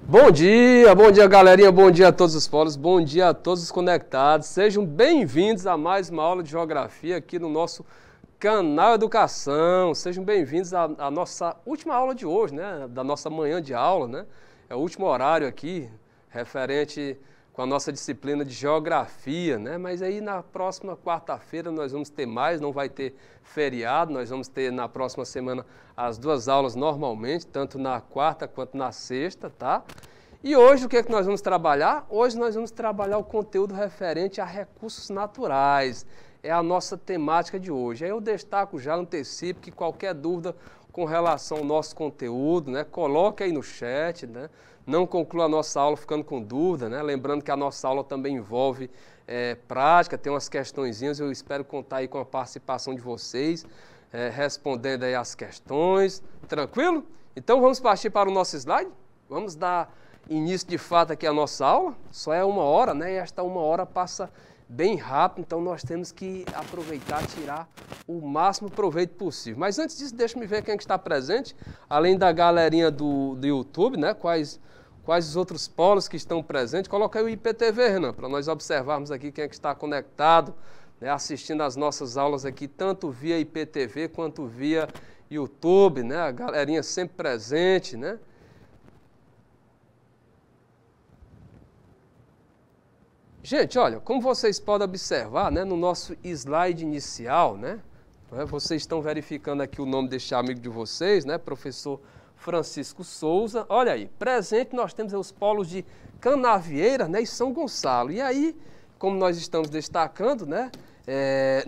Bom dia galerinha, bom dia a todos os polos, bom dia a todos os conectados. Sejam bem-vindos a mais uma aula de geografia aqui no nosso canal Educação. Sejam bem-vindos à nossa última aula de hoje, né? Da nossa manhã de aula, né? É o último horário aqui, referente com a nossa disciplina de geografia, né? Mas aí na próxima quarta-feira nós vamos ter mais, não vai ter feriado, nós vamos ter na próxima semana as duas aulas normalmente, tanto na quarta quanto na sexta, tá? E hoje o que é que nós vamos trabalhar? Hoje nós vamos trabalhar o conteúdo referente a recursos naturais. É a nossa temática de hoje. Aí eu destaco já, antecipo que qualquer dúvida com relação ao nosso conteúdo, né? Coloque aí no chat, né? Não conclua a nossa aula ficando com dúvida, né? Lembrando que a nossa aula também envolve prática, tem umas questõezinhas, eu espero contar aí com a participação de vocês, respondendo aí as questões, tranquilo? Então vamos partir para o nosso slide, vamos dar início de fato aqui à nossa aula, só é uma hora, né? E esta uma hora passa bem rápido, então nós temos que aproveitar, tirar o máximo proveito possível. Mas antes disso, deixa eu ver quem é que está presente, além da galerinha do YouTube, né? Quais os outros polos que estão presentes. Coloca aí o IPTV, Renan, para nós observarmos aqui quem é que está conectado, né? Assistindo as nossas aulas aqui, tanto via IPTV quanto via YouTube, né? A galerinha sempre presente, né? Gente, olha, como vocês podem observar, né, no nosso slide inicial, né, vocês estão verificando aqui o nome deste amigo de vocês, né, professor Francisco Souza. Olha aí, presente nós temos os polos de Canavieira, né, e São Gonçalo. E aí, como nós estamos destacando, né,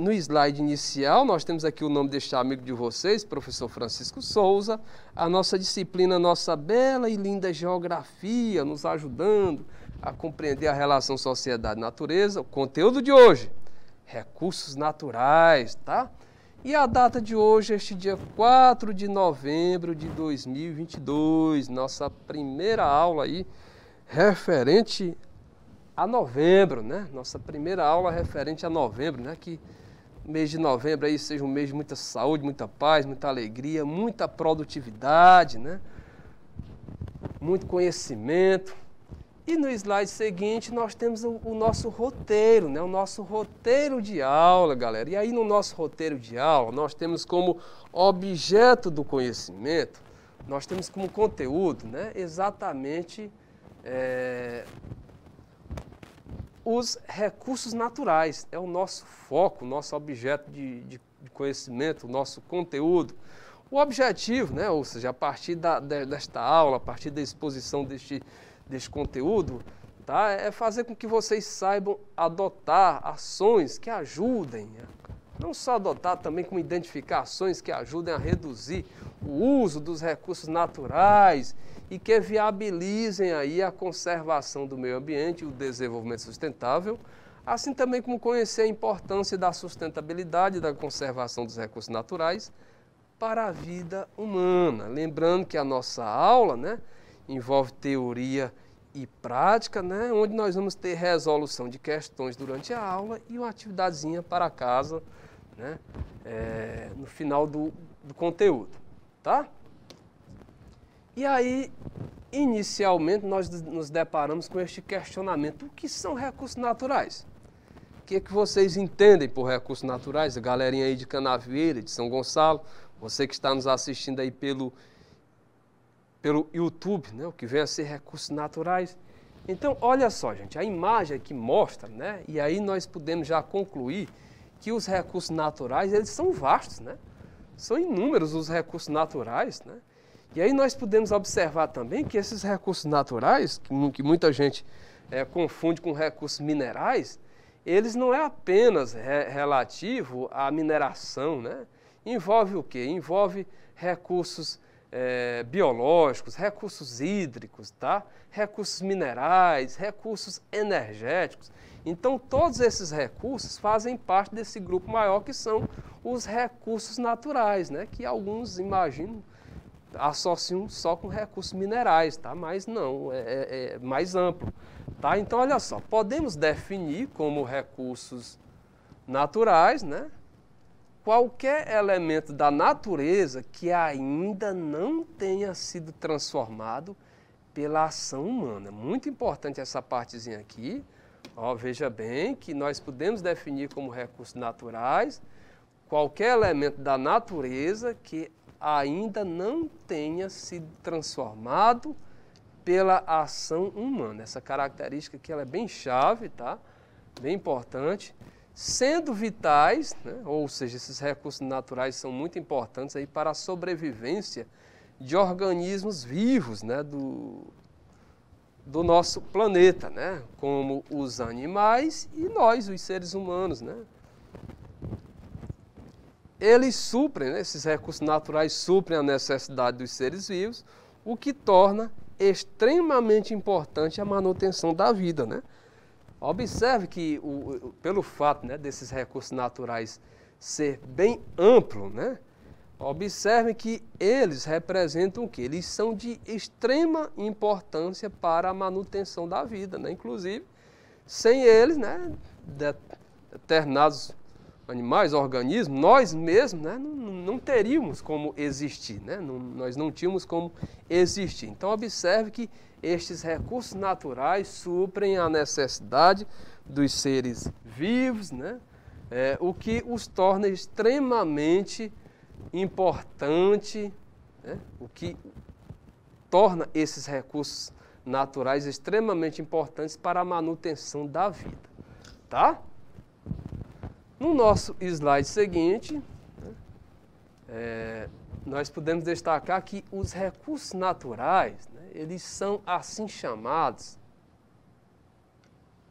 no slide inicial nós temos aqui o nome deste amigo de vocês, professor Francisco Souza, a nossa disciplina, nossa bela e linda geografia, nos ajudando a compreender a relação sociedade-natureza. O conteúdo de hoje, recursos naturais, tá? E a data de hoje, este dia 4 de novembro de 2022, nossa primeira aula aí, referente a novembro, né? Nossa primeira aula referente a novembro, né? Que o mês de novembro aí seja um mês de muita saúde, muita paz, muita alegria, muita produtividade, né? Muito conhecimento. E no slide seguinte nós temos o nosso roteiro, né? O nosso roteiro de aula, galera. E aí no nosso roteiro de aula nós temos como objeto do conhecimento, nós temos como conteúdo, né? Exatamente os recursos naturais. É o nosso foco, o nosso objeto de conhecimento, o nosso conteúdo. O objetivo, né? Ou seja, a partir desta aula, a partir da exposição deste conteúdo, tá? É fazer com que vocês saibam adotar ações que ajudem, não só adotar, também como identificar ações que ajudem a reduzir o uso dos recursos naturais e que viabilizem aí a conservação do meio ambiente e o desenvolvimento sustentável, assim também como conhecer a importância da sustentabilidade e da conservação dos recursos naturais para a vida humana. Lembrando que a nossa aula, né, envolve teoria e prática, né, onde nós vamos ter resolução de questões durante a aula e uma atividadezinha para casa, né, no final do conteúdo, tá? E aí, inicialmente, nós nos deparamos com este questionamento: o que são recursos naturais? O que é que vocês entendem por recursos naturais? A galerinha aí de Canavieira, de São Gonçalo, você que está nos assistindo aí pelo YouTube, né, o que vem a ser recursos naturais. Então, olha só, gente, a imagem aqui mostra, né, e aí nós podemos já concluir que os recursos naturais, eles são vastos, né? São inúmeros os recursos naturais, né? E aí nós podemos observar também que esses recursos naturais, que muita gente confunde com recursos minerais, eles não é apenas relativo à mineração, né? Envolve o quê? Envolve recursos biológicos, recursos hídricos, tá? Recursos minerais, recursos energéticos. Então, todos esses recursos fazem parte desse grupo maior que são os recursos naturais, né? Que alguns, imagino, associam só com recursos minerais, tá? Mas não, é mais amplo, tá? Então, olha só, podemos definir como recursos naturais, né, qualquer elemento da natureza que ainda não tenha sido transformado pela ação humana. Muito importante essa partezinha aqui. Ó, veja bem que nós podemos definir como recursos naturais qualquer elemento da natureza que ainda não tenha sido transformado pela ação humana. Essa característica aqui ela é bem chave, tá? Bem importante. Sendo vitais, né? Ou seja, esses recursos naturais são muito importantes aí para a sobrevivência de organismos vivos, né? Do nosso planeta, né? Como os animais e nós, os seres humanos, né? Eles suprem, né? Esses recursos naturais suprem a necessidade dos seres vivos, o que torna extremamente importante a manutenção da vida, né? Observe que, pelo fato, né, desses recursos naturais ser bem amplo, né? Observe que eles representam o quê? Eles são de extrema importância para a manutenção da vida, né? Inclusive, sem eles, né, determinados animais, organismos, nós mesmos, né, não teríamos como existir, né? Nós não tínhamos como existir. Então, observe que estes recursos naturais suprem a necessidade dos seres vivos, né? O que os torna extremamente importante, né? O que torna esses recursos naturais extremamente importantes para a manutenção da vida, tá? No nosso slide seguinte, né, nós podemos destacar que os recursos naturais, né, eles são assim chamados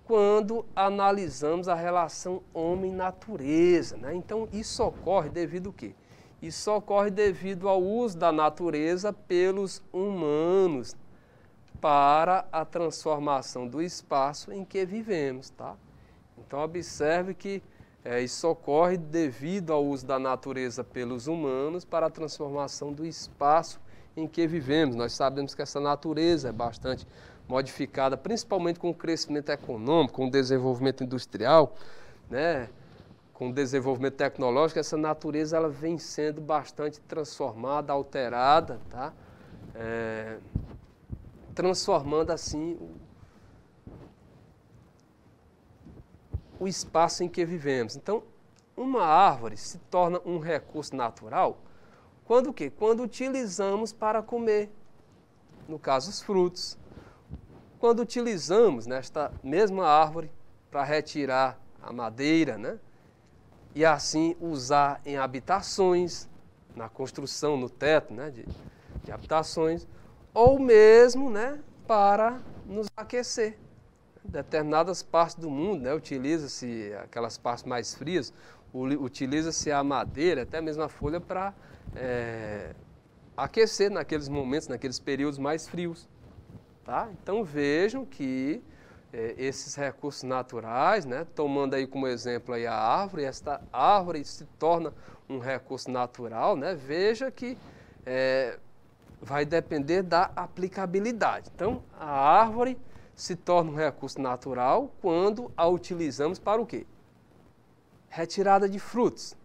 quando analisamos a relação homem-natureza, né? Então, isso ocorre devido ao quê? Isso ocorre devido ao uso da natureza pelos humanos para a transformação do espaço em que vivemos, tá? Então, observe que isso ocorre devido ao uso da natureza pelos humanos para a transformação do espaço em que vivemos. Nós sabemos que essa natureza é bastante modificada, principalmente com o crescimento econômico, com o desenvolvimento industrial, né? Com o desenvolvimento tecnológico, essa natureza ela vem sendo bastante transformada, alterada, tá? Transformando assim o espaço em que vivemos. Então, uma árvore se torna um recurso natural quando o quê? Quando utilizamos para comer, no caso os frutos. Quando utilizamos nesta mesma árvore para retirar a madeira, né? E assim usar em habitações, na construção, no teto, né? de habitações, ou mesmo, né? Para nos aquecer. Determinadas partes do mundo, né, utiliza-se aquelas partes mais frias, utiliza-se a madeira, até mesmo a folha para aquecer naqueles momentos, naqueles períodos mais frios. Tá? Então vejam que esses recursos naturais, né, tomando aí como exemplo aí a árvore, esta árvore se torna um recurso natural, né, veja que vai depender da aplicabilidade. Então a árvore se torna um recurso natural quando a utilizamos para o quê? Retirada de frutos.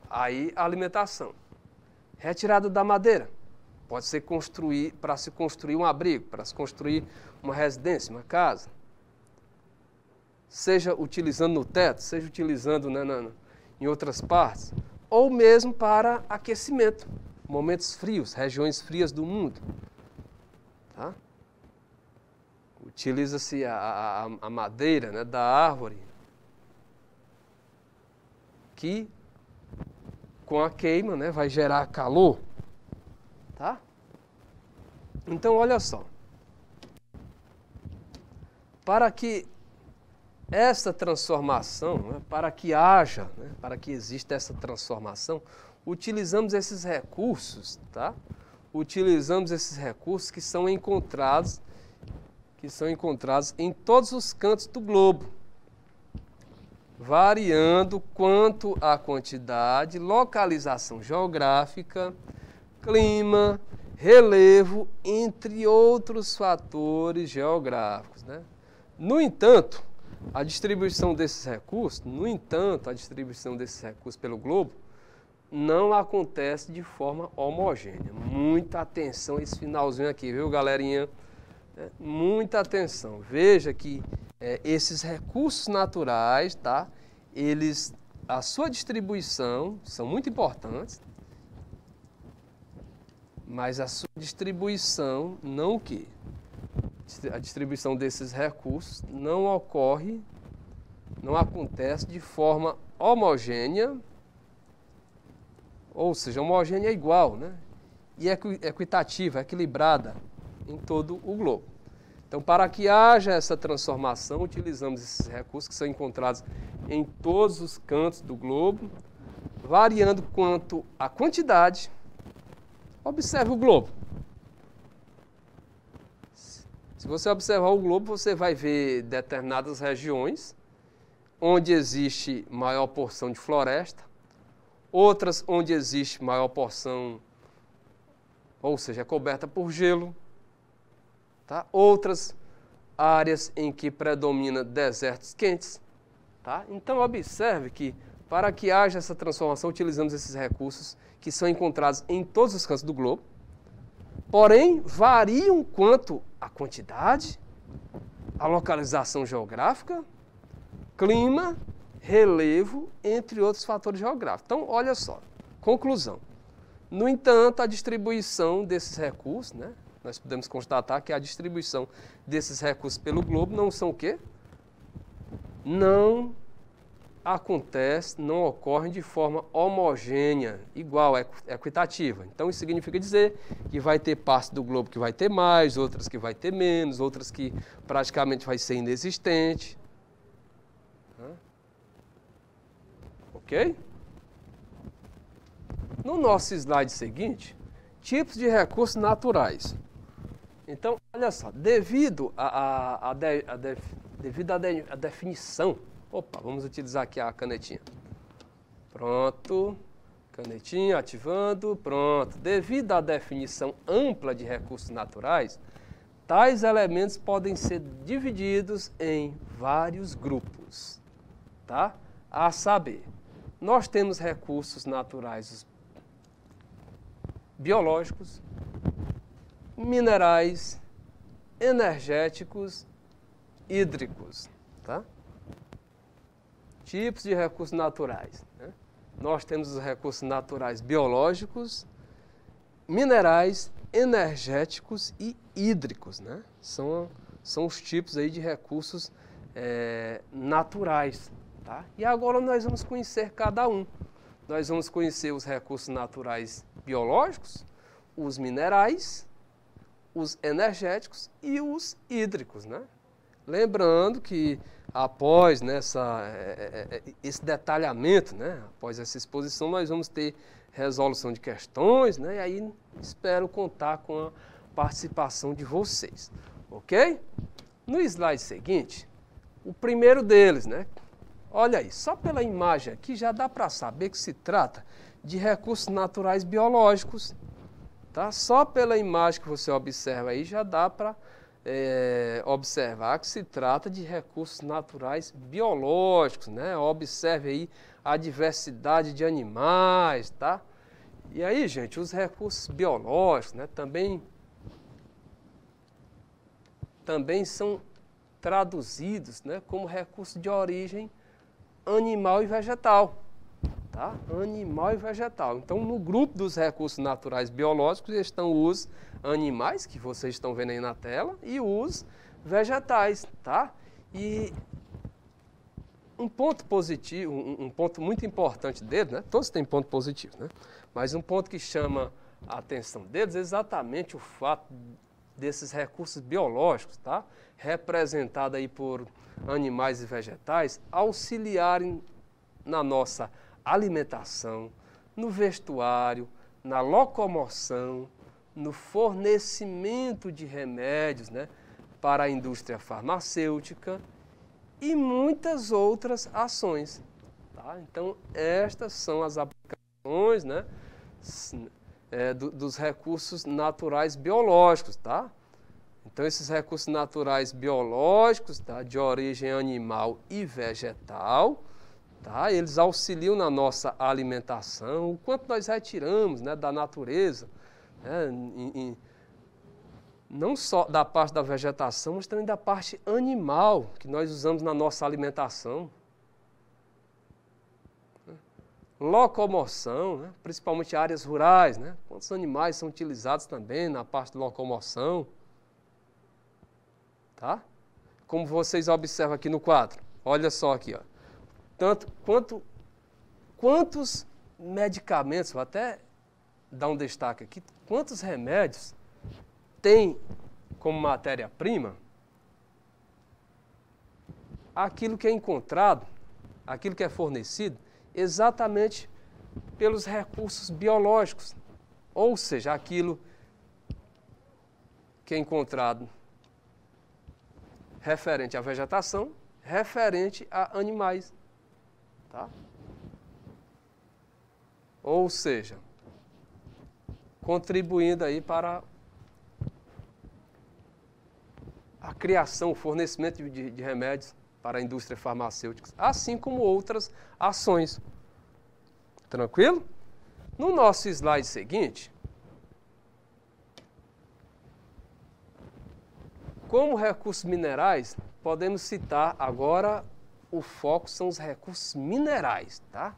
Aí a alimentação. Retirada da madeira. Pode ser para se construir um abrigo, para se construir uma residência, uma casa. Seja utilizando no teto, seja utilizando, né, em outras partes. Ou mesmo para aquecimento. Momentos frios, regiões frias do mundo. Tá? Utiliza-se a madeira, né, da árvore, que com a queima, né, vai gerar calor. Tá? Então, olha só. Para que essa transformação, né, para que haja, né, para que exista essa transformação, utilizamos esses recursos, tá? Utilizamos esses recursos que são encontrados em todos os cantos do globo, variando quanto à quantidade, localização geográfica, clima, relevo, entre outros fatores geográficos, né? No entanto, a distribuição desses recursos pelo globo não acontece de forma homogênea. Muita atenção a esse finalzinho aqui, viu, galerinha? Muita atenção. Veja que esses recursos naturais, tá? A sua distribuição são muito importantes, mas a sua distribuição não o quê? A distribuição desses recursos não acontece de forma homogênea, ou seja, homogênea é igual, né? E equitativa, equilibrada em todo o globo. Então, para que haja essa transformação, utilizamos esses recursos que são encontrados em todos os cantos do globo, variando quanto à quantidade. Observe o globo. Se você observar o globo, você vai ver determinadas regiões onde existe maior porção de floresta, outras onde existe maior porção, ou seja, é coberta por gelo, tá? Outras áreas em que predomina desertos quentes. Tá? Então, observe que para que haja essa transformação, utilizamos esses recursos que são encontrados em todos os cantos do globo, porém, variam quanto à quantidade, à localização geográfica, clima, relevo, entre outros fatores geográficos. Então, olha só, conclusão. No entanto, a distribuição desses recursos, né, nós podemos constatar que a distribuição desses recursos pelo globo não são o quê? Não ocorrem de forma homogênea, igual, equitativa. Então, isso significa dizer que vai ter parte do globo que vai ter mais, outras que vai ter menos, outras que praticamente vai ser inexistente. Ok? No nosso slide seguinte, tipos de recursos naturais. Então, olha só, devido à definição, vamos utilizar aqui a canetinha. Pronto, canetinha ativando, pronto. Devido à definição ampla de recursos naturais, tais elementos podem ser divididos em vários grupos, tá? A saber, nós temos recursos naturais biológicos, minerais, energéticos, hídricos, tá? Tipos de recursos naturais, né? Nós temos os recursos naturais biológicos, minerais, energéticos e hídricos, né? São os tipos aí de recursos naturais, tá? E agora nós vamos conhecer cada um. Nós vamos conhecer os recursos naturais biológicos, os minerais, os energéticos e os hídricos, né? Lembrando que após esse detalhamento, né, após essa exposição, nós vamos ter resolução de questões, né, e aí espero contar com a participação de vocês, ok? No slide seguinte, o primeiro deles, né, olha aí, só pela imagem aqui já dá para saber que se trata de recursos naturais biológicos, tá? Só pela imagem que você observa aí já dá para observar que se trata de recursos naturais biológicos, né? Observe aí a diversidade de animais, tá? E aí, gente, os recursos biológicos, né, também são traduzidos, né, como recursos de origem animal e vegetal, tá? Animal e vegetal. Então, no grupo dos recursos naturais biológicos estão os animais, que vocês estão vendo aí na tela, e os vegetais, tá? E um ponto positivo, um ponto muito importante deles, né? Todos têm ponto positivo, né? Mas um ponto que chama a atenção deles é exatamente o fato desses recursos biológicos, tá? Representado aí por animais e vegetais, auxiliarem na nossa alimentação, no vestuário, na locomoção, no fornecimento de remédios, né, para a indústria farmacêutica e muitas outras ações, tá? Então, estas são as aplicações, né, dos recursos naturais biológicos, tá? Então, esses recursos naturais biológicos, tá, de origem animal e vegetal, tá? Eles auxiliam na nossa alimentação, o quanto nós retiramos, né, da natureza, né, não só da parte da vegetação, mas também da parte animal que nós usamos na nossa alimentação. Locomoção, né, principalmente áreas rurais, né, quantos animais são utilizados também na parte de locomoção. Tá? Como vocês observam aqui no quadro. Olha só aqui, ó. Quantos medicamentos, vou até dar um destaque aqui, quantos remédios tem como matéria-prima aquilo que é encontrado, aquilo que é fornecido, exatamente pelos recursos biológicos, ou seja, aquilo que é encontrado referente à vegetação, referente a animais, tá? Ou seja, contribuindo aí para a criação, o fornecimento de remédios para a indústria farmacêutica, assim como outras ações. Tranquilo? No nosso slide seguinte, como recursos minerais, podemos citar agora, o foco são os recursos minerais, tá?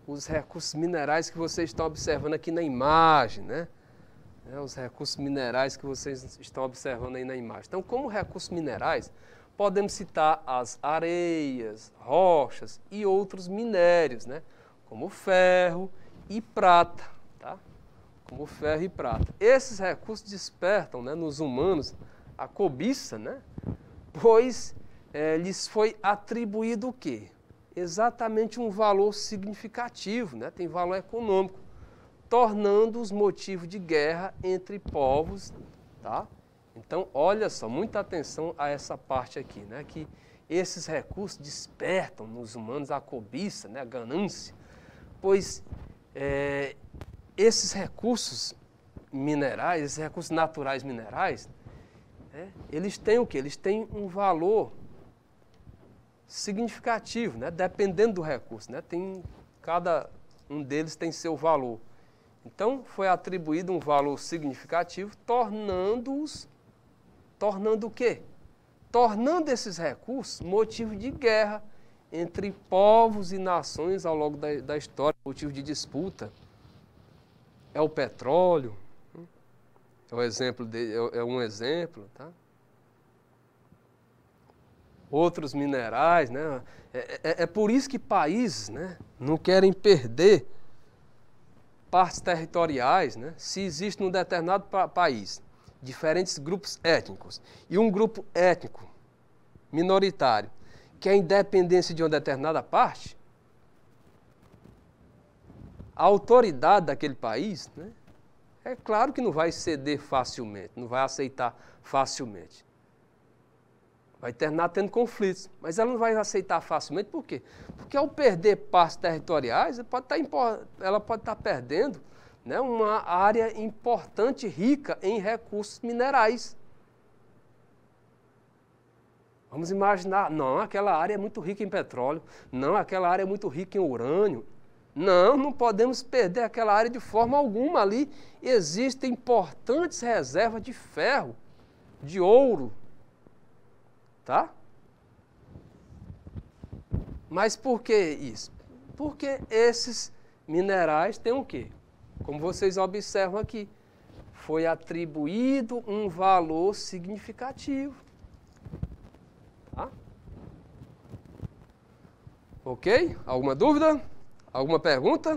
Os recursos minerais que vocês estão observando aqui na imagem, né? Os recursos minerais que vocês estão observando aí na imagem. Então, como recursos minerais, podemos citar as areias, rochas e outros minérios, né? Como ferro e prata, tá? Como ferro e prata. Esses recursos despertam, né, nos humanos a cobiça, né? Pois lhes foi atribuído o quê? Exatamente um valor significativo, né? Tem valor econômico, tornando-os motivo de guerra entre povos, tá? Então, olha só, muita atenção a essa parte aqui, né? Que esses recursos despertam nos humanos a cobiça, né? A ganância, pois esses recursos minerais, esses recursos naturais minerais, eles têm o quê? Eles têm um valor significativo, né? Dependendo do recurso, né? Cada um deles tem seu valor. Então, foi atribuído um valor significativo, tornando o quê? Tornando esses recursos motivo de guerra entre povos e nações ao longo da história, motivo de disputa. É o petróleo, é um exemplo, tá? Outros minerais, né? É por isso que países, né, não querem perder partes territoriais, né? Se existe num determinado país diferentes grupos étnicos e um grupo étnico minoritário que é a independência de uma determinada parte, a autoridade daquele país, né, é claro que não vai ceder facilmente, não vai aceitar facilmente. Vai terminar tendo conflitos, mas ela não vai aceitar facilmente, por quê? Porque ao perder partes territoriais, ela pode estar perdendo, né, uma área importante, rica em recursos minerais. Vamos imaginar, não, aquela área é muito rica em petróleo, não, aquela área é muito rica em urânio. Não podemos perder aquela área de forma alguma. Ali existem importantes reservas de ferro, de ouro, tá? Mas por que isso? Porque esses minerais têm o quê? Como vocês observam aqui, foi atribuído um valor significativo. Tá? Ok? Alguma dúvida? Alguma pergunta?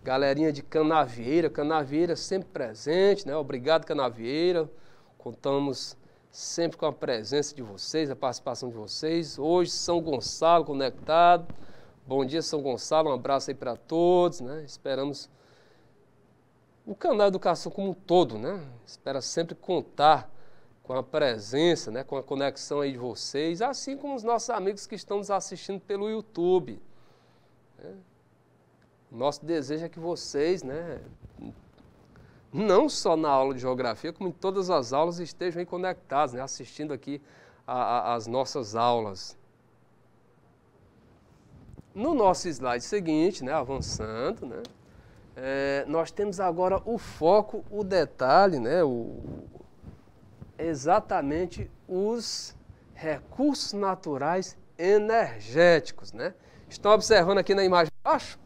Galerinha de Canavieira sempre presente, né? Obrigado, Canavieira. Contamos sempre com a presença de vocês, a participação de vocês. Hoje, São Gonçalo conectado. Bom dia, São Gonçalo. Um abraço aí para todos, né? Esperamos o canal Educação como um todo, né? Espera sempre contar com a presença, né? Com a conexão aí de vocês, assim como os nossos amigos que estão nos assistindo pelo YouTube. Nosso desejo é que vocês, né, não só na aula de geografia, como em todas as aulas estejam aí conectados, né, assistindo aqui as nossas aulas. No nosso slide seguinte, né, avançando, né, nós temos agora o foco, o detalhe, né, exatamente os recursos naturais energéticos, né? Estão observando aqui na imagem de baixo?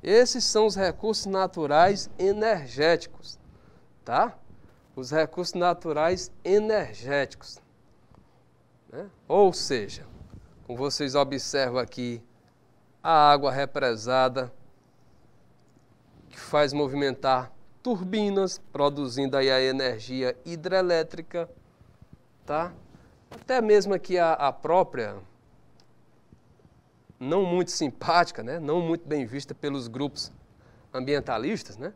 Esses são os recursos naturais energéticos, tá? Os recursos naturais energéticos, né? Ou seja, como vocês observam aqui, a água represada que faz movimentar turbinas, produzindo aí a energia hidrelétrica, tá? Até mesmo aqui a própria, não muito simpática, né? Não muito bem vista pelos grupos ambientalistas, né?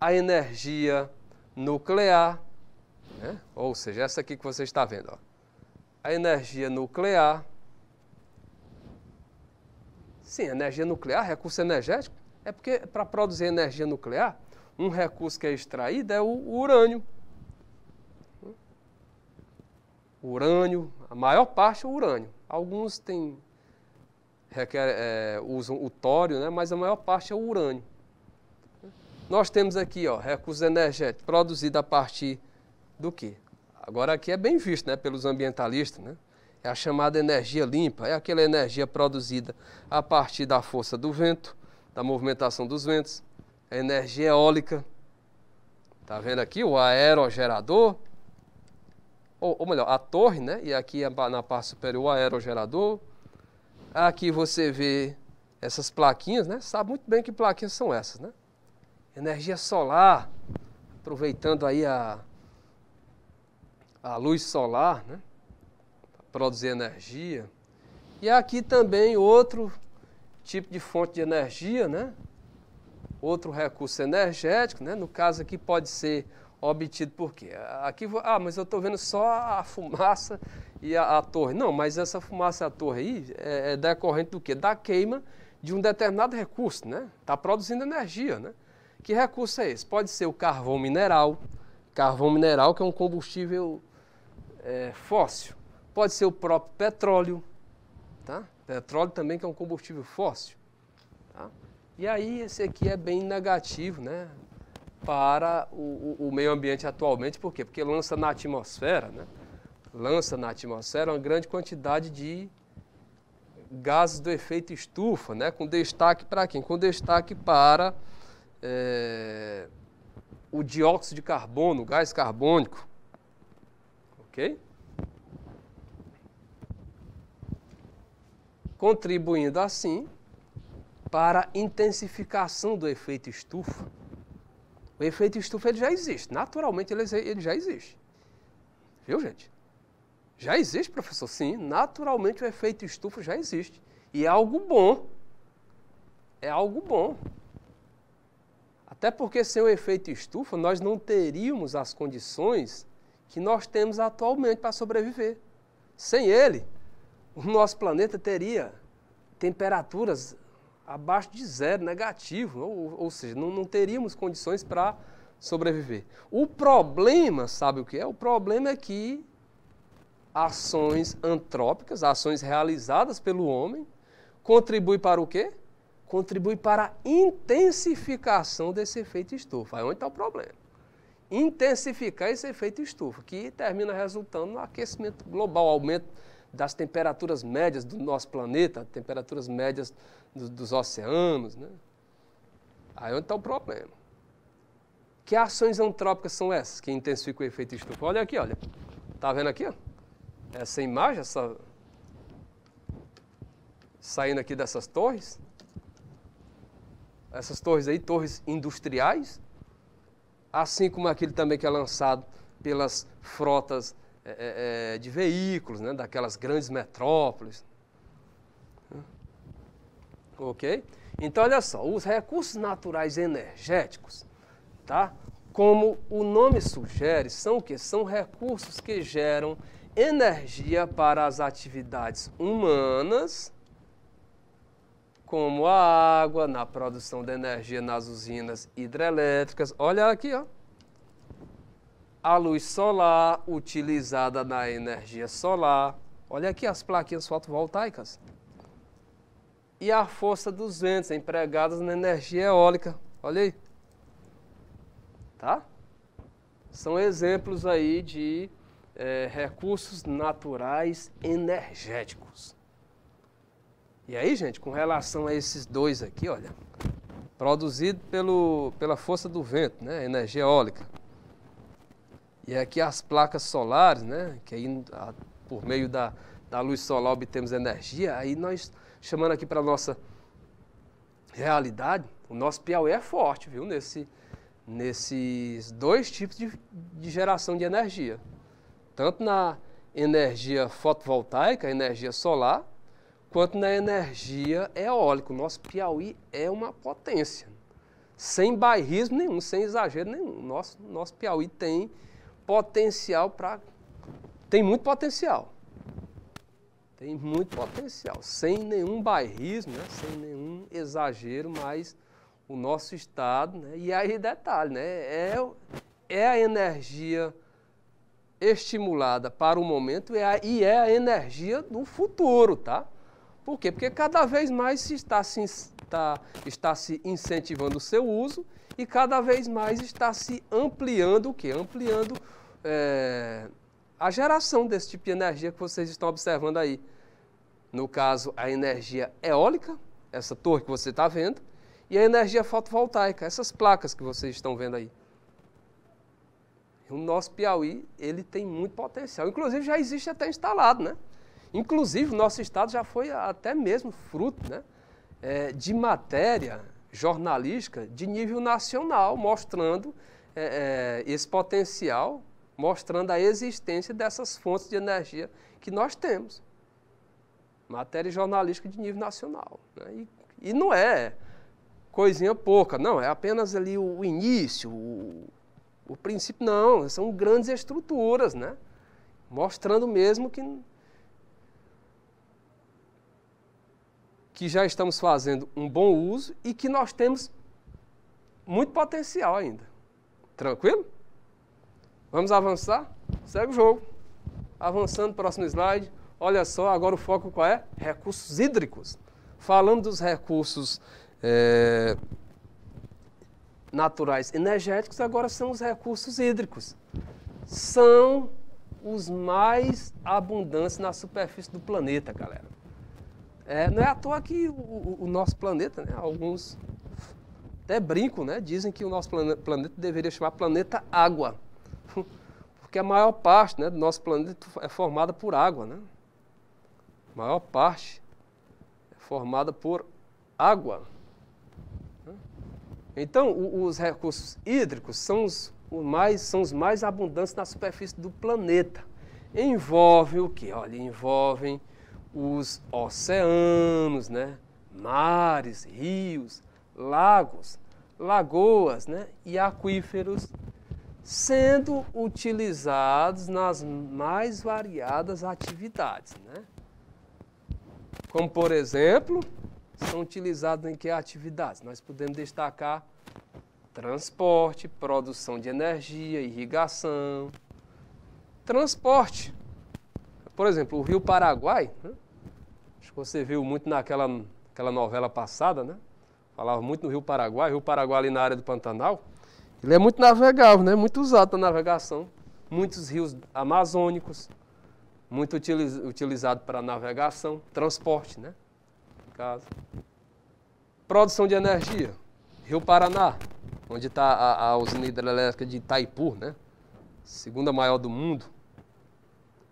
A energia nuclear, né? Ou seja, essa aqui que você está vendo, ó. A energia nuclear. Sim, energia nuclear, recurso energético, é porque para produzir energia nuclear, um recurso que é extraído é o urânio. O urânio, a maior parte é o urânio. Alguns usam o tório, né? Mas a maior parte é o urânio. Nós temos aqui, ó, recursos energéticos produzidos a partir do quê? Agora aqui é bem visto, né, pelos ambientalistas, né? É a chamada energia limpa, é aquela energia produzida a partir da força do vento, da movimentação dos ventos, a energia eólica. Tá vendo aqui o aerogerador? Ou melhor, a torre, né? E aqui na parte superior o aerogerador. Aqui você vê essas plaquinhas, né? Sabe muito bem que plaquinhas são essas, né? Energia solar, aproveitando aí a luz solar, né? Para produzir energia. E aqui também outro tipo de fonte de energia, né? Outro recurso energético, né? No caso aqui pode ser obtido por quê? Aqui, mas eu estou vendo só a fumaça e a torre. Não, mas essa fumaça e a torre aí é decorrente do quê? Da queima de um determinado recurso, né? Está produzindo energia, né? Que recurso é esse? Pode ser o carvão mineral que é um combustível fóssil. Pode ser o próprio petróleo, tá? Petróleo também que é um combustível fóssil, tá? E aí esse aqui é bem negativo, né? Para o meio ambiente atualmente, por quê? Porque lança na atmosfera, né? Lança na atmosfera uma grande quantidade de gases do efeito estufa, né? Com destaque para quem? Com destaque para o dióxido de carbono, o gás carbônico, ok? Contribuindo assim para a intensificação do efeito estufa. O efeito estufa ele já existe, naturalmente ele já existe. Viu, gente? Já existe, professor? Sim, naturalmente o efeito estufa já existe. E é algo bom. É algo bom. Até porque sem o efeito estufa nós não teríamos as condições que nós temos atualmente para sobreviver. Sem ele, o nosso planeta teria temperaturas abaixo de zero, negativo, ou seja, não teríamos condições para sobreviver. O problema, sabe o que é? O problema é que ações antrópicas, ações realizadas pelo homem, contribuem para o quê? Contribui para a intensificação desse efeito estufa. Aí onde está o problema? Intensificar esse efeito estufa, que termina resultando no aquecimento global, aumento das temperaturas médias do nosso planeta, temperaturas médias dos oceanos, né? Aí onde está o problema? Que ações antrópicas são essas que intensificam o efeito estufa? Olha aqui, olha. Está vendo aqui, ó? Essa imagem, saindo aqui dessas torres. Essas torres aí, torres industriais, assim como aquele também que é lançado pelas frotas de veículos, né, daquelas grandes metrópoles. Ok? Então, olha só, os recursos naturais energéticos, tá? Como o nome sugere, são o quê? São recursos que geram energia para as atividades humanas, como a água, na produção de energia nas usinas hidrelétricas. Olha aqui, ó. A luz solar utilizada na energia solar. Olha aqui as plaquinhas fotovoltaicas. e a força dos ventos empregadas na energia eólica. Olha aí. Tá? São exemplos aí de recursos naturais energéticos. E aí, gente, com relação a esses dois aqui, olha, produzido pela força do vento, né, energia eólica. E aqui as placas solares, né, que aí por meio da luz solar obtemos energia, aí nós, chamando aqui para a nossa realidade, o nosso Piauí é forte, viu, nesses dois tipos de geração de energia. Tanto na energia fotovoltaica, energia solar, quanto na energia eólica. O nosso Piauí é uma potência, sem bairrismo nenhum, sem exagero nenhum. Nosso Piauí tem potencial tem muito potencial. Tem muito potencial, sem nenhum bairrismo, né? Sem nenhum exagero, mas o nosso estado, né? E aí detalhe, né? É a energia estimulada para o momento e é a energia do futuro, tá? Por quê? Porque cada vez mais está se incentivando o seu uso e cada vez mais está se ampliando o quê? Ampliando a geração desse tipo de energia que vocês estão observando aí. No caso, a energia eólica, essa torre que você está vendo, e a energia fotovoltaica, essas placas que vocês estão vendo aí. O nosso Piauí, ele tem muito potencial. Inclusive, já existe até instalado, né? Inclusive, o nosso estado já foi até mesmo fruto, né, de matéria jornalística de nível nacional, mostrando esse potencial, mostrando a existência dessas fontes de energia que nós temos. Matéria jornalística de nível nacional, né? E não é coisinha pouca, não, é apenas ali o início, o princípio, não, são grandes estruturas, né? Mostrando mesmo que já estamos fazendo um bom uso e que nós temos muito potencial ainda. Tranquilo? Vamos avançar? Segue o jogo. Avançando, próximo slide. Olha só, agora o foco qual é? Recursos hídricos. Falando dos recursos naturais energéticos, agora são os recursos hídricos. São os mais abundantes na superfície do planeta, galera. Não é à toa que o nosso planeta, né, alguns até brincam, né, dizem que o nosso planeta deveria chamar planeta água, porque a maior parte, né, do nosso planeta é formada por água, né? A maior parte é formada por água. Então, os recursos hídricos são os mais abundantes na superfície do planeta. Envolve o quê? Olha, envolvem os oceanos, né? Mares, rios, lagos, lagoas, né? E aquíferos, sendo utilizados nas mais variadas atividades, né? Como, por exemplo, são utilizados em que atividades? Nós podemos destacar transporte, produção de energia, irrigação. Transporte. Por exemplo, o Rio Paraguai, né? Acho que você viu muito naquela novela passada, né? Falava muito no Rio Paraguai ali na área do Pantanal. Ele é muito navegável, né? Muito usado para navegação. Muitos rios amazônicos, muito utilizado para navegação, transporte, né? No caso. Produção de energia. Rio Paraná, onde está a usina hidrelétrica de Itaipu, né? Segunda maior do mundo.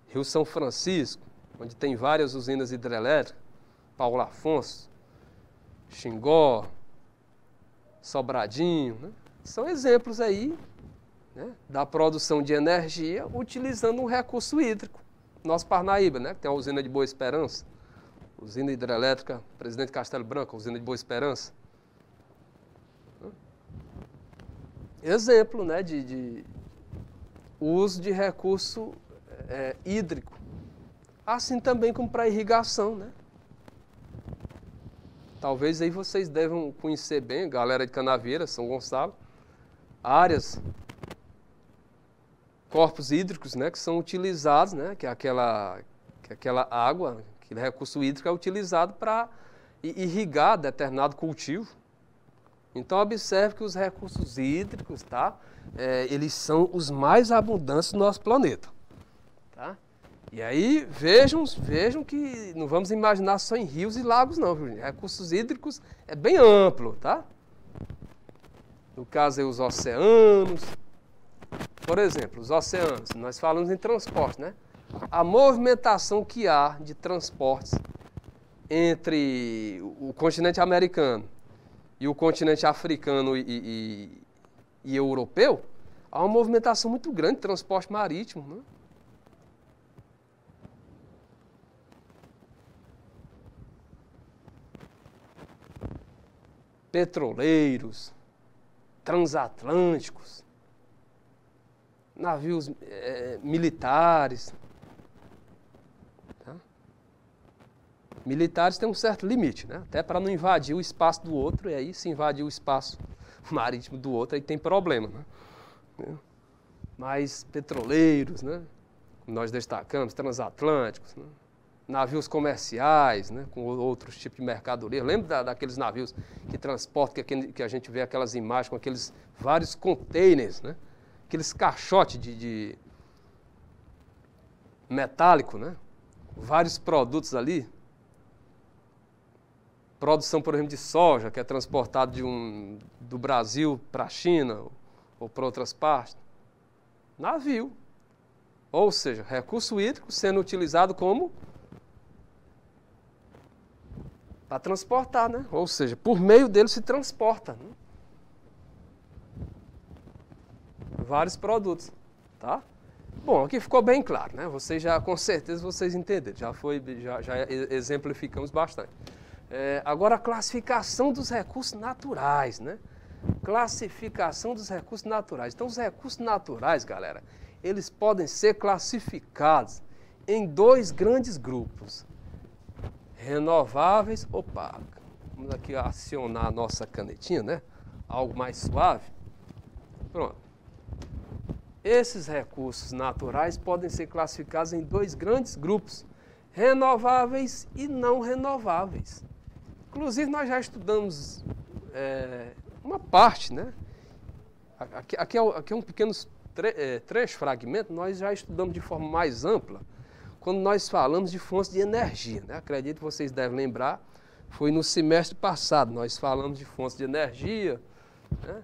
Rio São Francisco, onde tem várias usinas hidrelétricas. Paulo Afonso, Xingó, Sobradinho, né? São exemplos aí, né, da produção de energia utilizando um recurso hídrico. Nosso Parnaíba, né, que tem a usina de Boa Esperança, usina hidrelétrica Presidente Castelo Branco, usina de Boa Esperança. Exemplo, né, de uso de recurso hídrico. Assim também como para irrigação, né? Talvez aí vocês devam conhecer bem, galera de Canavieira, São Gonçalo, áreas, corpos hídricos, né, que são utilizados, né, que aquela água, aquele recurso hídrico é utilizado para e irrigar determinado cultivo. Então, observe que os recursos hídricos, tá? Eles são os mais abundantes do nosso planeta. Tá? E aí, vejam que não vamos imaginar só em rios e lagos, não, viu, gente? Recursos hídricos é bem amplo, tá? No caso aí, os oceanos. Por exemplo, os oceanos, nós falamos em transporte, né? A movimentação que há de transportes entre o continente americano e o continente africano e europeu, há uma movimentação muito grande de transporte marítimo, né? Petroleiros, transatlânticos, navios militares. Tá? Militares têm um certo limite, né? Até para não invadir o espaço do outro, e aí se invadir o espaço marítimo do outro, aí tem problema. Né? Mas petroleiros, né? Como nós destacamos, transatlânticos, né? Navios comerciais, né? Com outros tipos de mercadoria. Lembra daqueles navios que transportam, que a gente vê aquelas imagens com aqueles vários containers, né? Aqueles caixotes de metálico, né? Vários produtos ali. Produção, por exemplo, de soja, que é transportado do Brasil para a China ou para outras partes. Navio. Ou seja, recurso hídrico sendo utilizado como para transportar, né? Ou seja, por meio dele se transporta, né? Vários produtos, tá? Bom, aqui ficou bem claro, né? Vocês já, com certeza, vocês entenderam. Já exemplificamos bastante. Agora, a classificação dos recursos naturais, né? Classificação dos recursos naturais. Então, os recursos naturais, galera, eles podem ser classificados em dois grandes grupos. Renováveis, vamos aqui acionar a nossa canetinha, né? Algo mais suave. Pronto. Esses recursos naturais podem ser classificados em dois grandes grupos, renováveis e não renováveis. Inclusive, nós já estudamos uma parte, né? Aqui é um pequeno trecho, fragmento, nós já estudamos de forma mais ampla, quando nós falamos de fontes de energia, né? Acredito que vocês devem lembrar, foi no semestre passado, nós falamos de fontes de energia, né?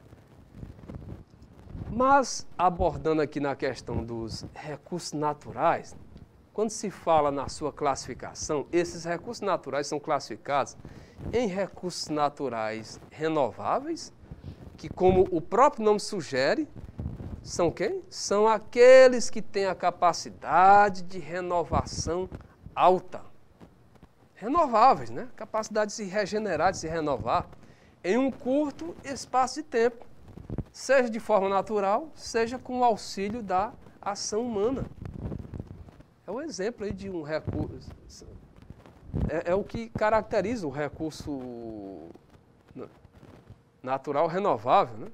Mas, abordando aqui na questão dos recursos naturais, quando se fala na sua classificação, esses recursos naturais são classificados em recursos naturais renováveis, que, como o próprio nome sugere, são quem? São aqueles que têm a capacidade de renovação alta. Renováveis, né? Capacidade de se regenerar, de se renovar em um curto espaço de tempo, seja de forma natural, seja com o auxílio da ação humana. É um exemplo aí de um recurso. É o que caracteriza o recurso natural renovável, né?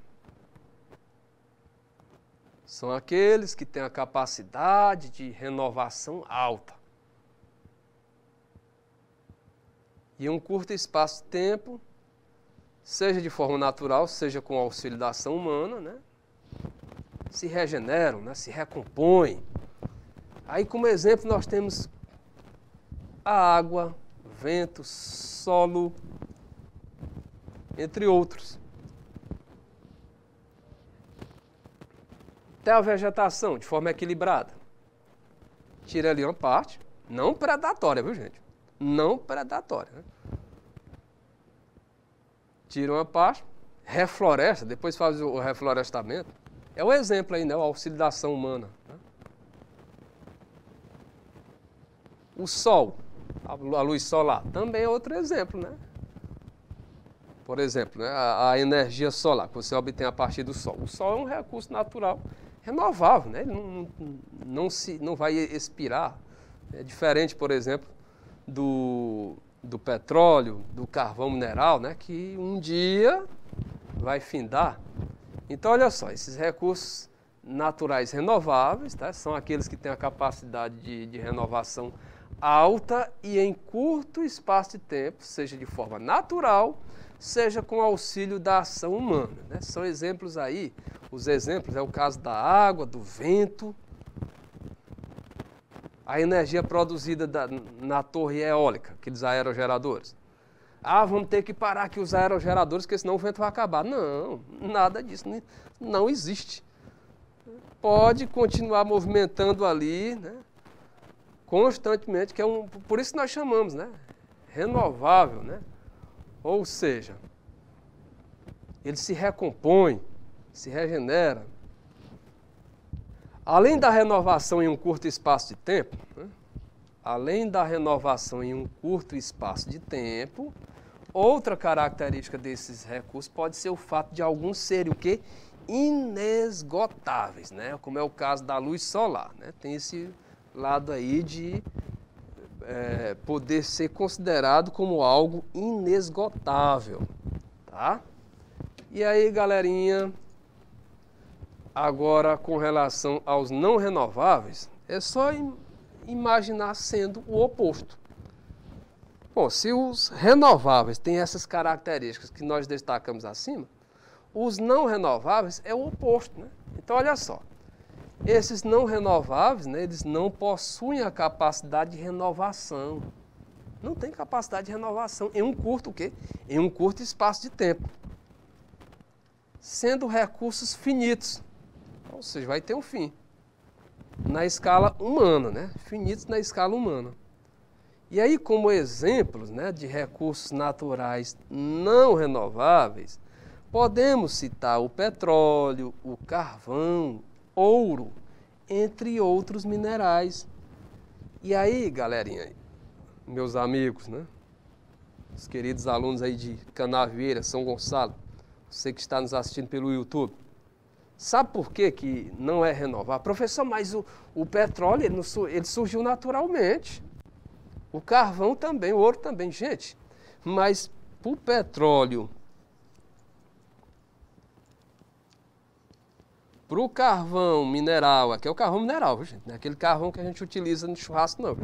São aqueles que têm a capacidade de renovação alta. E em um curto espaço de tempo, seja de forma natural, seja com o auxílio da ação humana, né? Se regeneram, né? Se recompõem. Aí, como exemplo, nós temos a água, vento, solo, entre outros. Até a vegetação, de forma equilibrada. Tira ali uma parte, não predatória, viu, gente? Não predatória, né? Tira uma parte, refloresta, depois faz o reflorestamento. É o exemplo aí, né? O auxílio da ação humana. Né? O sol, a luz solar, também é outro exemplo, né? Por exemplo, né? A energia solar que você obtém a partir do sol. O sol é um recurso natural renovável, né? Ele não vai expirar. É diferente, por exemplo, do petróleo, do carvão mineral, né? Que um dia vai findar. Então, olha só, esses recursos naturais renováveis, tá? São aqueles que têm a capacidade de renovação alta e em curto espaço de tempo, seja de forma natural, seja com auxílio da ação humana, né? São exemplos aí, os exemplos é o caso da água, do vento, a energia produzida na torre eólica, aqueles aerogeradores. Ah, vamos ter que parar aqui os aerogeradores, porque senão o vento vai acabar. Não, nada disso, não existe. Pode continuar movimentando ali, né, constantemente, que é por isso que nós chamamos, né, renovável, né? Ou seja, ele se recompõe, se regenera. Além da renovação em um curto espaço de tempo, né, outra característica desses recursos pode ser o fato de alguns serem o quê? Inesgotáveis, né? Como é o caso da luz solar, né? Tem esse lado aí de poder ser considerado como algo inesgotável, tá? E aí, galerinha, agora com relação aos não renováveis, é só imaginar sendo o oposto. Bom, se os renováveis têm essas características que nós destacamos acima, os não renováveis é o oposto, né? Então, olha só, esses não renováveis, né, eles não possuem a capacidade de renovação. Não tem capacidade de renovação em um curto, o quê? Em um curto espaço de tempo. Sendo recursos finitos, ou seja, vai ter um fim. Na escala humana, né? Finitos na escala humana. E aí, como exemplos, né, de recursos naturais não renováveis, podemos citar o petróleo, o carvão, ouro, entre outros minerais. E aí, galerinha, meus amigos, né, os queridos alunos aí de Canavieira, São Gonçalo, você que está nos assistindo pelo YouTube, sabe por que não é renovável? Professor, mas o petróleo ele surgiu naturalmente. O carvão também, o ouro também. Gente, mas o petróleo, para o carvão mineral, aqui é o carvão mineral, viu, gente? Não é aquele carvão que a gente utiliza no churrasco, não.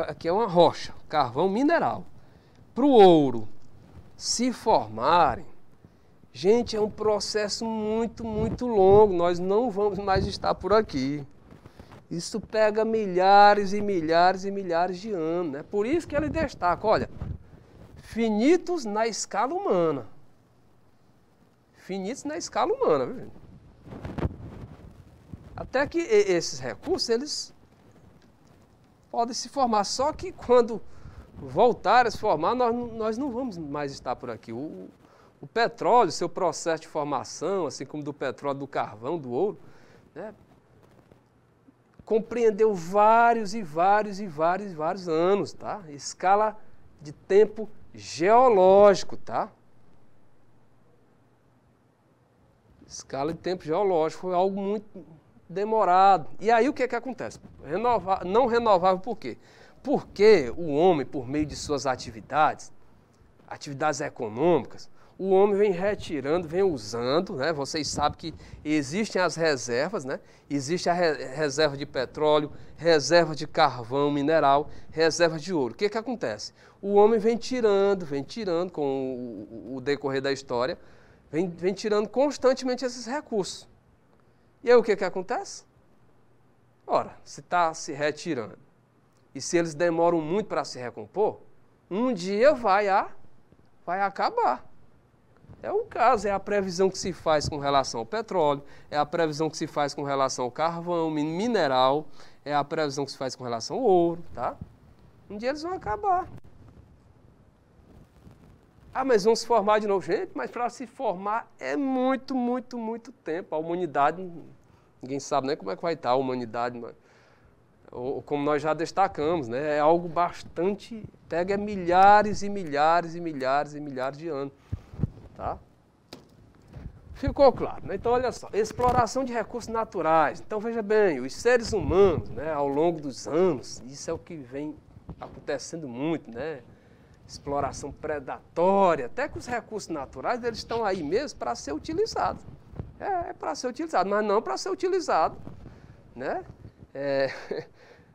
Aqui é uma rocha, carvão mineral. Para o ouro se formarem, gente, é um processo muito, muito longo. Nós não vamos mais estar por aqui. Isso pega milhares e milhares e milhares de anos, né? Por isso que ele destaca, olha, finitos na escala humana. Finitos na escala humana, viu, gente? Até que esses recursos, eles podem se formar, só que quando voltarem a se formar, nós não vamos mais estar por aqui. O petróleo, seu processo de formação, assim como do petróleo, do carvão, do ouro, né, compreendeu vários e vários e vários e vários anos, tá? Escala de tempo geológico, tá? Escala de tempo geológico, foi algo muito demorado. E aí o que acontece? Não renovável por quê? Porque o homem, por meio de suas atividades econômicas, o homem vem retirando, vem usando, né? Vocês sabem que existem as reservas, né? Existe a reserva de petróleo, reserva de carvão mineral, reserva de ouro. O que acontece? O homem vem tirando com o decorrer da história, vem tirando constantemente esses recursos. E aí o que acontece? Ora, se está se retirando, e se eles demoram muito para se recompor, um dia vai acabar. É um caso, é a previsão que se faz com relação ao petróleo, é a previsão que se faz com relação ao carvão mineral, é a previsão que se faz com relação ao ouro, tá? Um dia eles vão acabar. Ah, mas vão se formar de novo. Gente, mas para se formar é muito, muito, muito tempo. A humanidade, ninguém sabe nem como é que vai estar a humanidade, mas, ou como nós já destacamos, né? É algo bastante, pega milhares e milhares e milhares e milhares de anos. Tá? Ficou claro, né? Então, olha só, exploração de recursos naturais. Então, veja bem, os seres humanos, né, ao longo dos anos, isso é o que vem acontecendo muito, né? Exploração predatória, até que os recursos naturais, eles estão aí mesmo para ser utilizados. É para ser utilizado, mas não para ser utilizado, né?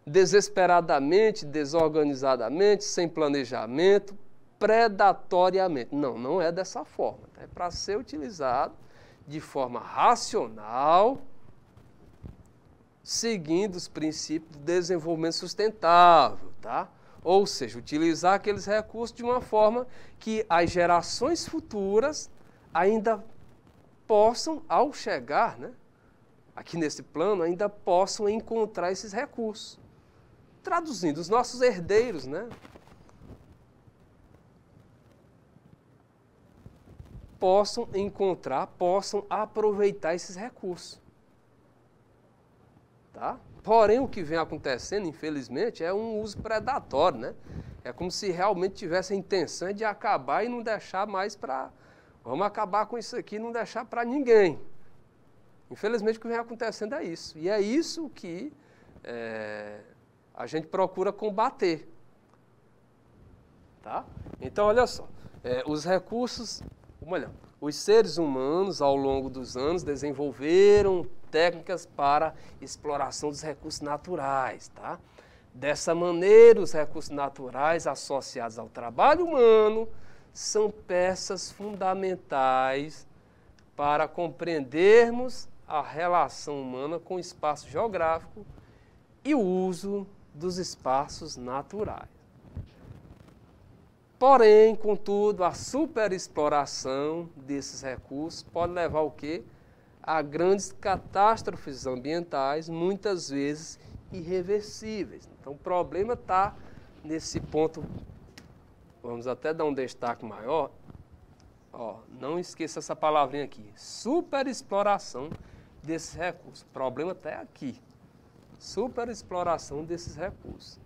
desesperadamente, desorganizadamente, sem planejamento, predatoriamente. Não, não é dessa forma. É para ser utilizado de forma racional, seguindo os princípios do desenvolvimento sustentável, tá? Ou seja, utilizar aqueles recursos de uma forma que as gerações futuras ainda possam, ao chegar, né, aqui nesse plano, ainda possam encontrar esses recursos. Traduzindo, os nossos herdeiros, né, possam encontrar, possam aproveitar esses recursos. Tá? Porém, o que vem acontecendo, infelizmente, é um uso predatório, né? É como se realmente tivesse a intenção de acabar e não deixar mais para... Vamos acabar com isso aqui e não deixar para ninguém. Infelizmente, o que vem acontecendo é isso. E é isso que a gente procura combater. Tá? Então, olha só. Os recursos... Olha, os seres humanos, ao longo dos anos, desenvolveram técnicas para exploração dos recursos naturais, tá? Dessa maneira, os recursos naturais associados ao trabalho humano são peças fundamentais para compreendermos a relação humana com o espaço geográfico e o uso dos espaços naturais. Porém, contudo, a superexploração desses recursos pode levar ao quê? A grandes catástrofes ambientais, muitas vezes irreversíveis. Então, o problema está nesse ponto, vamos até dar um destaque maior. Ó, não esqueça essa palavrinha aqui, superexploração desses recursos. O problema está aqui, superexploração desses recursos.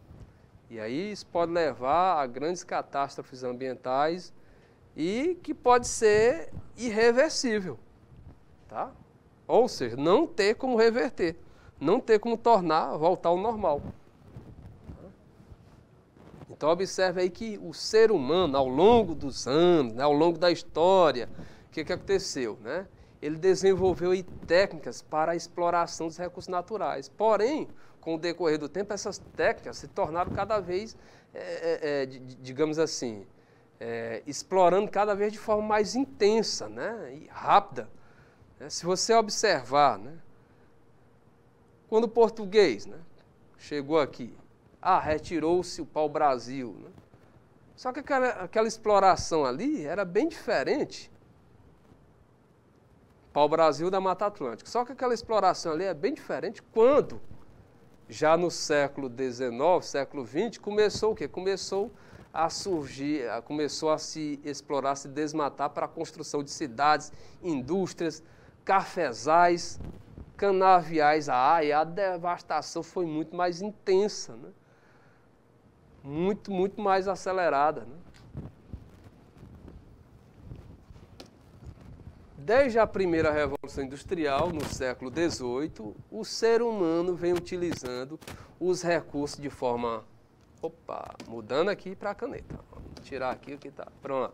E aí isso pode levar a grandes catástrofes ambientais e que pode ser irreversível, tá? Ou seja, não ter como reverter, não ter como voltar ao normal. Então observe aí que o ser humano, ao longo dos anos, né, ao longo da história, o que aconteceu, né? Ele desenvolveu aí técnicas para a exploração dos recursos naturais. Porém, com o decorrer do tempo, essas técnicas se tornaram cada vez, digamos assim, explorando cada vez de forma mais intensa, né, e rápida. Se você observar, né, quando o português, né, chegou aqui, retirou-se o pau-brasil, né, só que aquela exploração ali era bem diferente, pau-brasil da Mata Atlântica, só que aquela exploração ali é bem diferente quando... Já no século XIX, século XX, começou o quê? Começou a surgir, começou a se explorar, se desmatar para a construção de cidades, indústrias, cafezais, canaviais. E a devastação foi muito mais intensa, né? Muito mais acelerada, né? Desde a primeira Revolução Industrial, no século XVIII, o ser humano vem utilizando os recursos de forma... Opa, mudando aqui para a caneta. Vamos tirar aqui o que está. Pronto.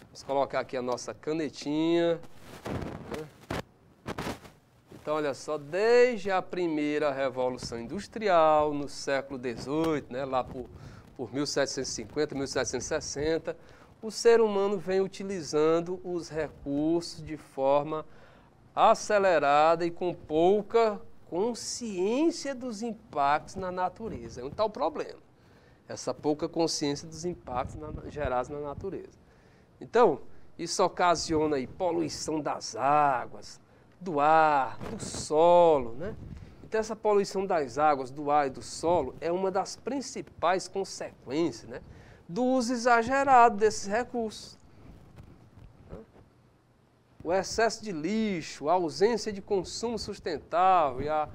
Vamos colocar aqui a nossa canetinha. Então, olha só, desde a primeira Revolução Industrial, no século XVIII, né, lá por 1750, 1760... o ser humano vem utilizando os recursos de forma acelerada e com pouca consciência dos impactos na natureza. É um tal problema, essa pouca consciência dos impactos gerados na natureza. Então, isso ocasiona aí poluição das águas, do ar, do solo, né? Então, essa poluição das águas, do ar e do solo é uma das principais consequências, né, do uso exagerado desses recursos. O excesso de lixo, a ausência de consumo sustentável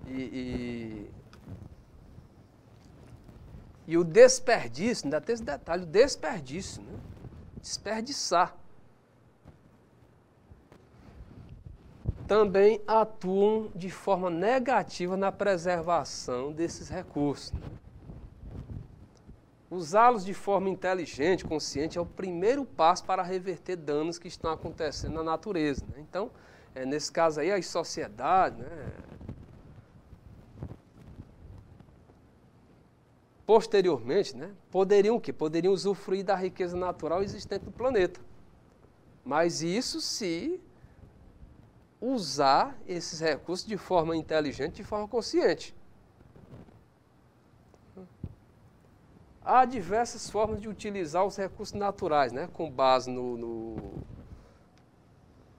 e o desperdício, ainda tem esse detalhe, o desperdício, né? Desperdiçar. Também atuam de forma negativa na preservação desses recursos, né? Usá-los de forma inteligente, consciente, é o primeiro passo para reverter danos que estão acontecendo na natureza, né? Então, nesse caso aí, as sociedades, né, posteriormente, né, poderiam o quê? Poderiam usufruir da riqueza natural existente no planeta. Mas isso se usar esses recursos de forma inteligente, de forma consciente. Há diversas formas de utilizar os recursos naturais, né, com base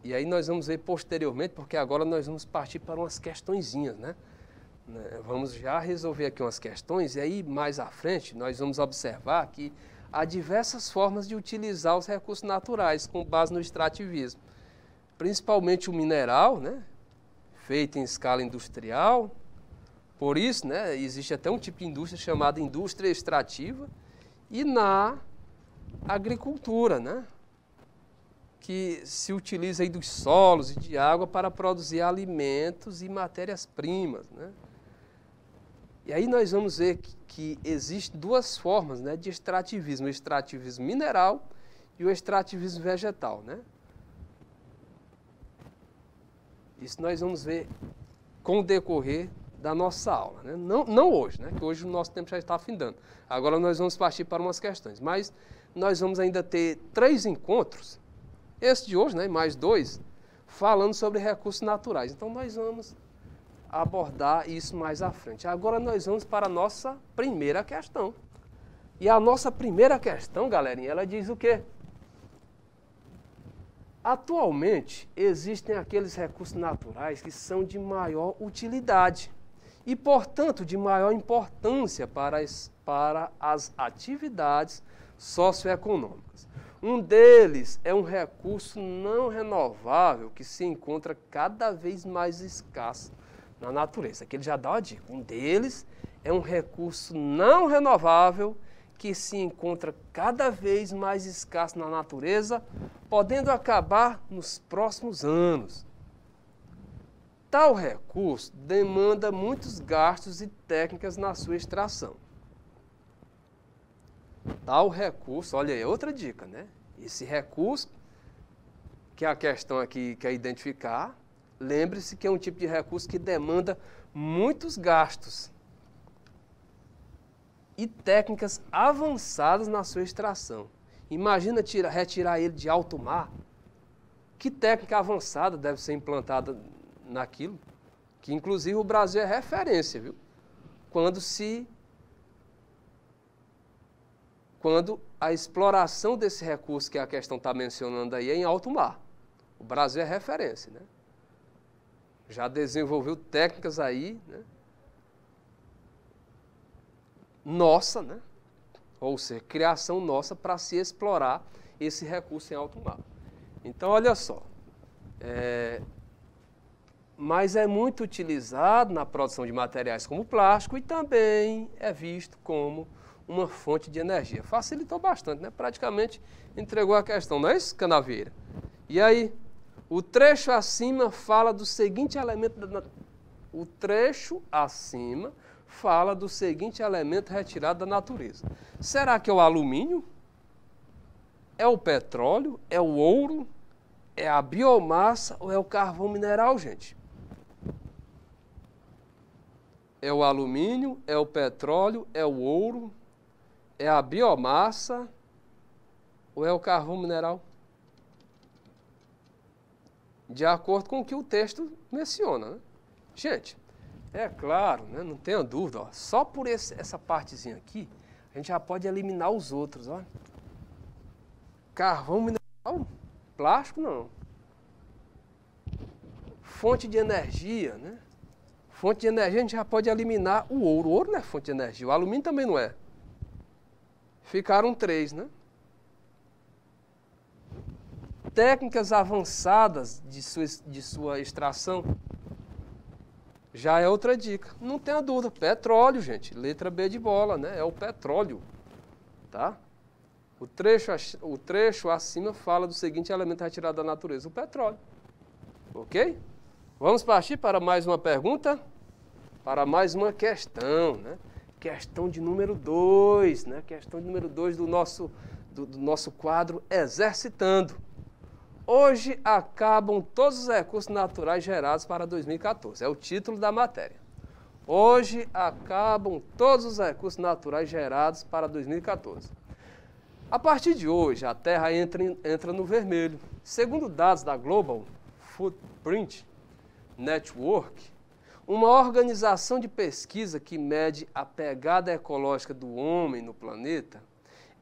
E aí nós vamos ver posteriormente, porque agora nós vamos partir para umas questõezinhas, né? Vamos já resolver aqui umas questões, e aí mais à frente nós vamos observar que há diversas formas de utilizar os recursos naturais com base no extrativismo. Principalmente o mineral, né, feito em escala industrial. Por isso, né, existe até um tipo de indústria chamada indústria extrativa. E na agricultura, né, que se utiliza aí dos solos e de água para produzir alimentos e matérias-primas, né? E aí nós vamos ver que existem duas formas, né, de extrativismo: o extrativismo mineral e o extrativismo vegetal, né? Isso nós vamos ver com o decorrer da nossa aula, né? Não hoje, né, que hoje o nosso tempo já está findando. Agora nós vamos partir para umas questões, mas nós vamos ainda ter 3 encontros, esse de hoje, né, mais 2, falando sobre recursos naturais. Então nós vamos abordar isso mais à frente. Agora nós vamos para a nossa primeira questão. E a nossa primeira questão, galerinha, ela diz o quê? Atualmente, existem aqueles recursos naturais que são de maior utilidade e, portanto, de maior importância para as atividades socioeconômicas. Um deles é um recurso não renovável que se encontra cada vez mais escasso na natureza. Aqui ele já dá uma dica. Um deles é um recurso não renovável que se encontra cada vez mais escasso na natureza, podendo acabar nos próximos anos. Tal recurso demanda muitos gastos e técnicas na sua extração. Tal recurso, olha aí, outra dica, né? Esse recurso, que a questão aqui quer identificar, lembre-se que é um tipo de recurso que demanda muitos gastos e técnicas avançadas na sua extração. Imagina retirar ele de alto mar. Que técnica avançada deve ser implantada naquilo? Que inclusive o Brasil é referência, viu? Quando a exploração desse recurso que a questão está mencionando aí é em alto mar. O Brasil é referência, né? Já desenvolveu técnicas aí, né, nossa, né? Ou seja, criação nossa para se explorar esse recurso em alto mar. Então, olha só, mas é muito utilizado na produção de materiais como plástico e também é visto como uma fonte de energia. Facilitou bastante, né? Praticamente entregou a questão, não é isso, Canavieira? E aí, o trecho acima fala do seguinte elemento retirado da natureza. Será que é o alumínio? É o petróleo? É o ouro? É a biomassa ou é o carvão mineral, gente? É o alumínio? É o petróleo? É o ouro? É a biomassa ou é o carvão mineral? De acordo com o que o texto menciona, né? Gente, é claro, né? Não tenha dúvida, ó, só por essa partezinha aqui, a gente já pode eliminar os outros, ó. Carvão mineral, plástico não. Fonte de energia, né? Fonte de energia a gente já pode eliminar o ouro. O ouro não é fonte de energia, o alumínio também não é. Ficaram 3, né? Técnicas avançadas de sua extração já é outra dica. Não tenha dúvida, petróleo, gente. Letra B de bola, né? É o petróleo, tá? O trecho acima fala do seguinte elemento retirado da natureza, o petróleo. Ok? Vamos partir para mais uma pergunta? Para mais uma questão, né? Questão de número 2, né? Questão de número 2 do nosso quadro Exercitando. Hoje acabam todos os recursos naturais gerados para 2014. É o título da matéria. Hoje acabam todos os recursos naturais gerados para 2014. A partir de hoje, a Terra entra no vermelho. Segundo dados da Global Footprint Network, uma organização de pesquisa que mede a pegada ecológica do homem no planeta,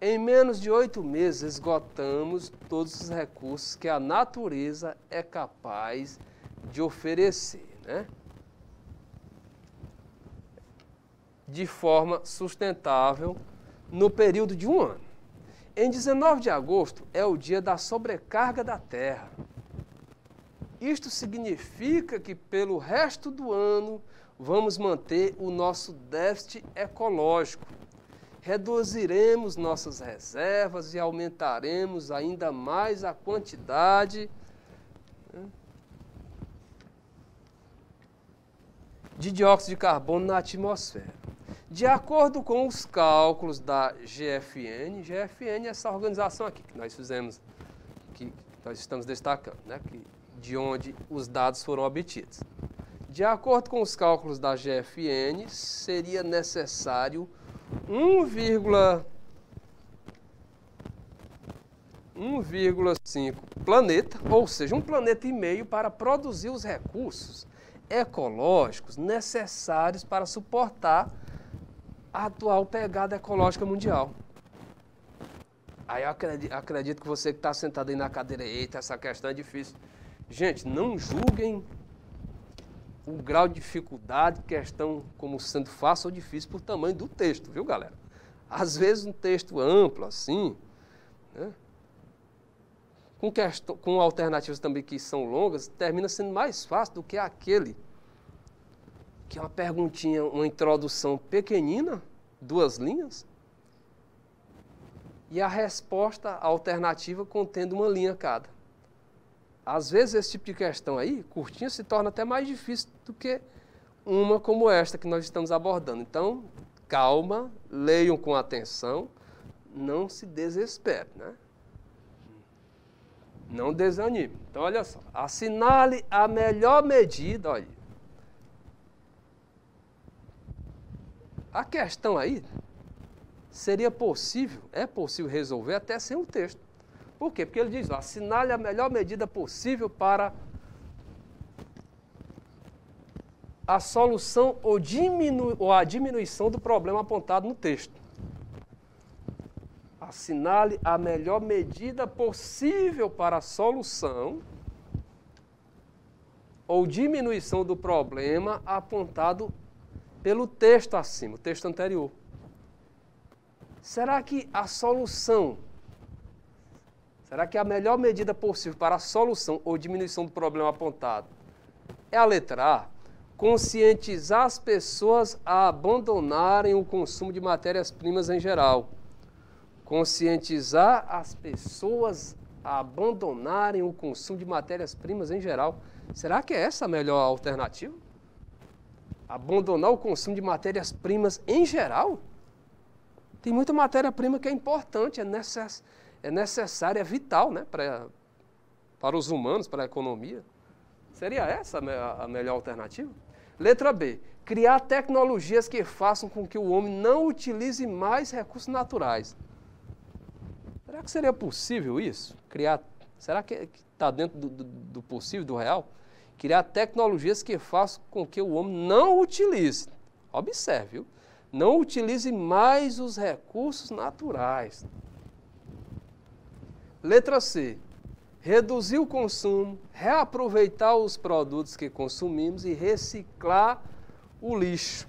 em menos de 8 meses esgotamos todos os recursos que a natureza é capaz de oferecer, né? De forma sustentável no período de um ano. Em 19 de agosto é o dia da sobrecarga da Terra. Isto significa que pelo resto do ano vamos manter o nosso déficit ecológico. Reduziremos nossas reservas e aumentaremos ainda mais a quantidade de dióxido de carbono na atmosfera. De acordo com os cálculos da GFN é essa organização aqui que nós fizemos, que nós estamos destacando, né, de onde os dados foram obtidos. De acordo com os cálculos da GFN, seria necessário 1,5 planeta, ou seja, 1,5 planeta para produzir os recursos ecológicos necessários para suportar a atual pegada ecológica mundial. Aí eu acredito que você que está sentado aí na cadeira, eita, essa questão é difícil. Gente, não julguem o grau de dificuldade, questão como sendo fácil ou difícil por tamanho do texto, viu, galera? Às vezes um texto amplo, assim, né, com alternativas também que são longas, termina sendo mais fácil do que aquele que é uma perguntinha, uma introdução pequenina, 2 linhas, e a resposta alternativa contendo 1 linha cada. Às vezes esse tipo de questão aí, curtinha, se torna até mais difícil do que uma como esta que nós estamos abordando. Então, calma, leiam com atenção, não se desespere, né? Não desanime. Então, olha só, assinale a melhor medida, olha. A questão aí seria possível, é possível resolver até sem o texto. Por quê? Porque ele diz, ó, assinale a melhor medida possível para a solução ou a diminuição do problema apontado no texto. Assinale a melhor medida possível para a solução ou diminuição do problema apontado pelo texto acima, o texto anterior. Será que a solução, será que a melhor medida possível para a solução ou diminuição do problema apontado é a letra A? Conscientizar as pessoas a abandonarem o consumo de matérias-primas em geral. Conscientizar as pessoas a abandonarem o consumo de matérias-primas em geral. Será que é essa a melhor alternativa? Abandonar o consumo de matérias-primas em geral? Tem muita matéria-prima que é importante, é necessária, é vital, né, para os humanos, para a economia. Seria essa a melhor alternativa? Letra B. Criar tecnologias que façam com que o homem não utilize mais recursos naturais. Será que seria possível isso? Será que está dentro do possível, do real? Criar tecnologias que façam com que o homem não utilize, observe, viu? Não utilize mais os recursos naturais. Letra C. Reduzir o consumo, reaproveitar os produtos que consumimos e reciclar o lixo.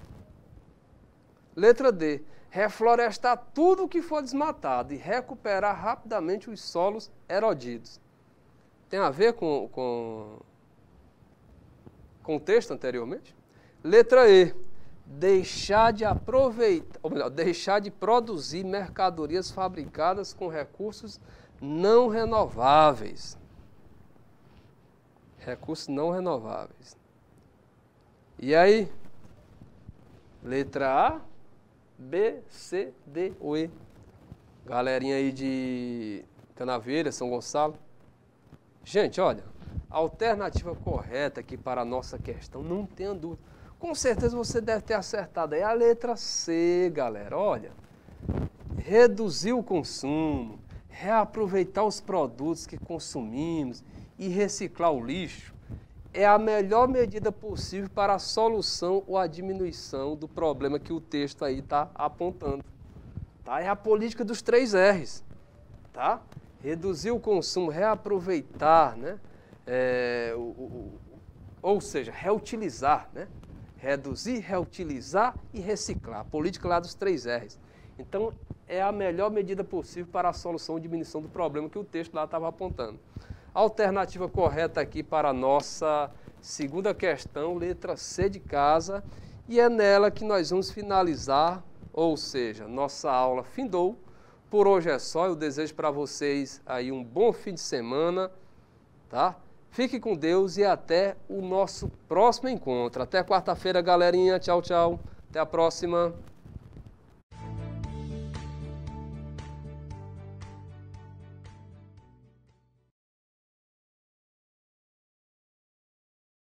Letra D. Reflorestar tudo que for desmatado e recuperar rapidamente os solos erodidos. Tem a ver com o texto anteriormente? Letra E. Deixar de aproveitar, ou melhor, deixar de produzir mercadorias fabricadas com recursos não renováveis. Recursos não renováveis. E aí? Letra A, B, C, D ou E. Galerinha aí de Canaveira, São Gonçalo. Gente, olha, a alternativa correta aqui para a nossa questão, não tenha dúvida. com certeza você deve ter acertado aí a letra C, galera. Olha, reduzir o consumo, reaproveitar os produtos que consumimos e reciclar o lixo é a melhor medida possível para a solução ou a diminuição do problema que o texto aí está apontando. Tá? É a política dos 3 R's. Tá? Reduzir o consumo, reaproveitar, né? Ou seja, reutilizar, né? Reduzir, reutilizar e reciclar. A política lá dos 3 R's. Então, é a melhor medida possível para a solução ou diminuição do problema que o texto lá estava apontando. A alternativa correta aqui para a nossa segunda questão, letra C de casa, e é nela que nós vamos finalizar, ou seja, nossa aula findou. Por hoje é só, eu desejo para vocês aí um bom fim de semana, tá? Fique com Deus e até o nosso próximo encontro. Até quarta-feira, galerinha. Tchau, tchau. Até a próxima.